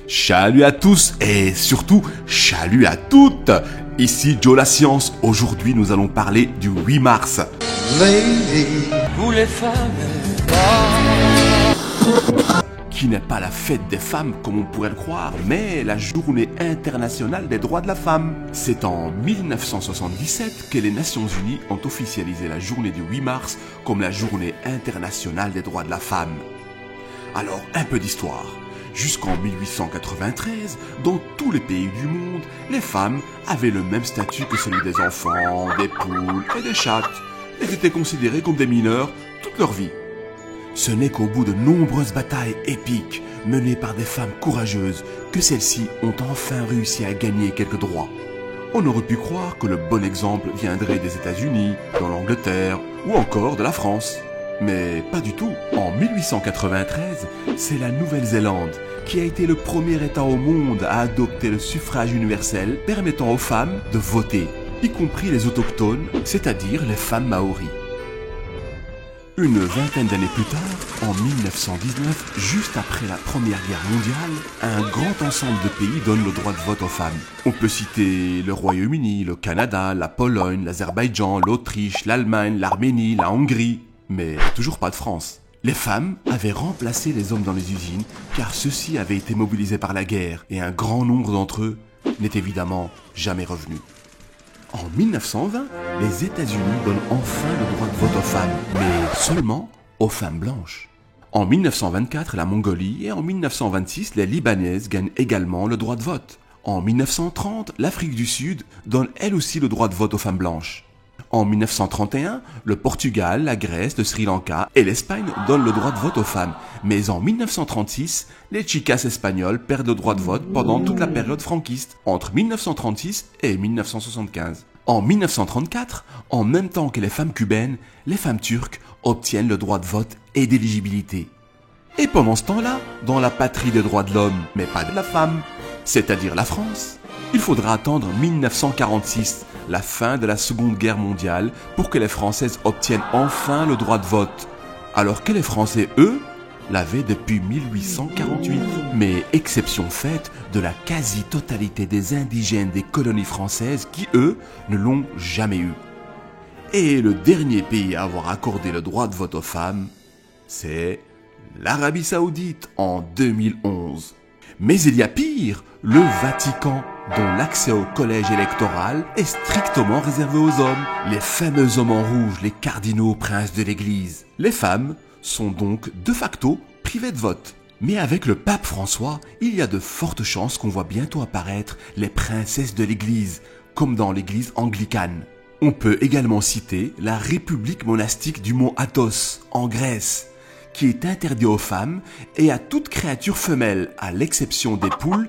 Chalut à tous et surtout chalut à toutes. Ici Joe la Science. Aujourd'hui nous allons parler du 8 mars. Lady, vous les femmes, Qui n'est pas la fête des femmes comme on pourrait le croire, mais la journée internationale des droits de la femme. C'est en 1977 que les Nations Unies ont officialisé la journée du 8 mars comme la journée internationale des droits de la femme. Alors, un peu d'histoire. Jusqu'en 1893, dans tous les pays du monde, les femmes avaient le même statut que celui des enfants, des poules et des chattes. Elles étaient considérées comme des mineurs toute leur vie. Ce n'est qu'au bout de nombreuses batailles épiques menées par des femmes courageuses que celles-ci ont enfin réussi à gagner quelques droits. On aurait pu croire que le bon exemple viendrait des États-Unis, de l'Angleterre ou encore de la France. Mais pas du tout. En 1893, c'est la Nouvelle-Zélande qui a été le premier État au monde à adopter le suffrage universel permettant aux femmes de voter, y compris les autochtones, c'est-à-dire les femmes maoris. Une vingtaine d'années plus tard, en 1919, juste après la Première Guerre mondiale, un grand ensemble de pays donne le droit de vote aux femmes. On peut citer le Royaume-Uni, le Canada, la Pologne, l'Azerbaïdjan, l'Autriche, l'Allemagne, l'Arménie, la Hongrie, mais toujours pas de France. Les femmes avaient remplacé les hommes dans les usines car ceux-ci avaient été mobilisés par la guerre et un grand nombre d'entre eux n'est évidemment jamais revenu. En 1920, les États-Unis donnent enfin le droit de vote aux femmes, mais seulement aux femmes blanches. En 1924, la Mongolie et en 1926, les Libanaises gagnent également le droit de vote. En 1930, l'Afrique du Sud donne elle aussi le droit de vote aux femmes blanches. En 1931, le Portugal, la Grèce, le Sri Lanka et l'Espagne donnent le droit de vote aux femmes. Mais en 1936, les chicas espagnoles perdent le droit de vote pendant toute la période franquiste, entre 1936 et 1975. En 1934, en même temps que les femmes cubaines, les femmes turques obtiennent le droit de vote et d'éligibilité. Et pendant ce temps-là, dans la patrie des droits de l'homme, mais pas de la femme, c'est-à-dire la France, il faudra attendre 1946, la fin de la Seconde Guerre mondiale, pour que les Françaises obtiennent enfin le droit de vote, alors que les Français, eux, l'avaient depuis 1848. Mais exception faite de la quasi-totalité des indigènes des colonies françaises qui, eux, ne l'ont jamais eu. Et le dernier pays à avoir accordé le droit de vote aux femmes, c'est l'Arabie Saoudite en 2011. Mais il y a pire, le Vatican, dont l'accès au collège électoral est strictement réservé aux hommes, les fameux hommes en rouge, les cardinaux princes de l'Église. Les femmes sont donc de facto privées de vote. Mais avec le pape François, il y a de fortes chances qu'on voit bientôt apparaître les princesses de l'Église, comme dans l'Église anglicane. On peut également citer la République monastique du mont Athos, en Grèce, qui est interdit aux femmes et à toute créature femelle, à l'exception des poules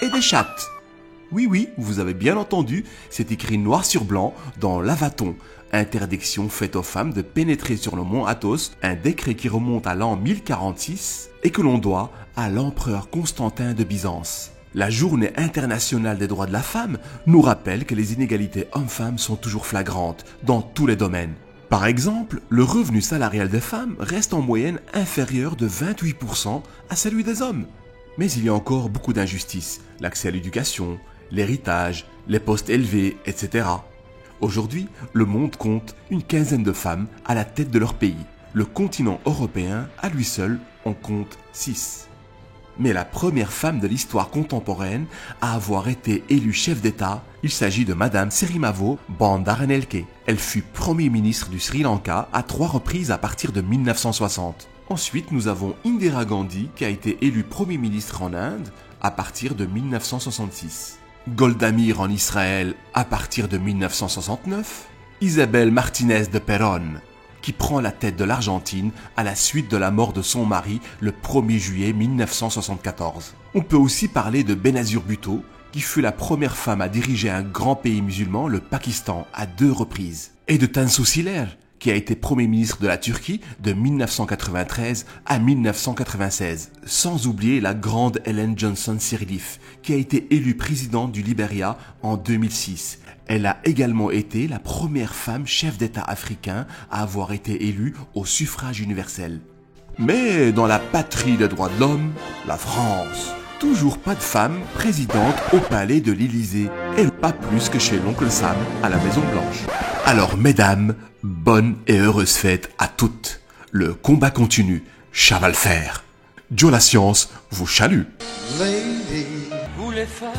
et des chattes. Oui, vous avez bien entendu, c'est écrit noir sur blanc dans l'Avaton. Interdiction faite aux femmes de pénétrer sur le mont Athos, un décret qui remonte à l'an 1046 et que l'on doit à l'empereur Constantin de Byzance. La journée internationale des droits de la femme nous rappelle que les inégalités hommes-femmes sont toujours flagrantes dans tous les domaines. Par exemple, le revenu salarial des femmes reste en moyenne inférieur de 28% à celui des hommes. Mais il y a encore beaucoup d'injustices, l'accès à l'éducation, l'héritage, les postes élevés, etc. Aujourd'hui, le monde compte une quinzaine de femmes à la tête de leur pays. Le continent européen, à lui seul, en compte 6. Mais la première femme de l'histoire contemporaine à avoir été élue chef d'État, il s'agit de Madame Serimavo Bandaranaike. Elle fut Premier ministre du Sri Lanka à 3 reprises à partir de 1960. Ensuite, nous avons Indira Gandhi qui a été élue Premier ministre en Inde à partir de 1966. Golda Meir en Israël à partir de 1969. Isabel Martínez de Perón qui prend la tête de l'Argentine à la suite de la mort de son mari le 1er juillet 1974. On peut aussi parler de Benazir Bhutto, qui fut la première femme à diriger un grand pays musulman, le Pakistan, à 2 reprises. Et de Tansu Çiller, qui a été Premier ministre de la Turquie de 1993 à 1996. Sans oublier la grande Ellen Johnson Sirleaf, qui a été élue présidente du Libéria en 2006. Elle a également été la première femme chef d'État africain à avoir été élue au suffrage universel. Mais dans la patrie des droits de l'homme, la France, toujours pas de femme présidente au palais de l'Élysée, et pas plus que chez l'oncle Sam à la Maison Blanche. Alors mesdames, bonne et heureuse fête à toutes. Le combat continue, Chaval faire. Joe la science vous salue. Lady, vous les femmes.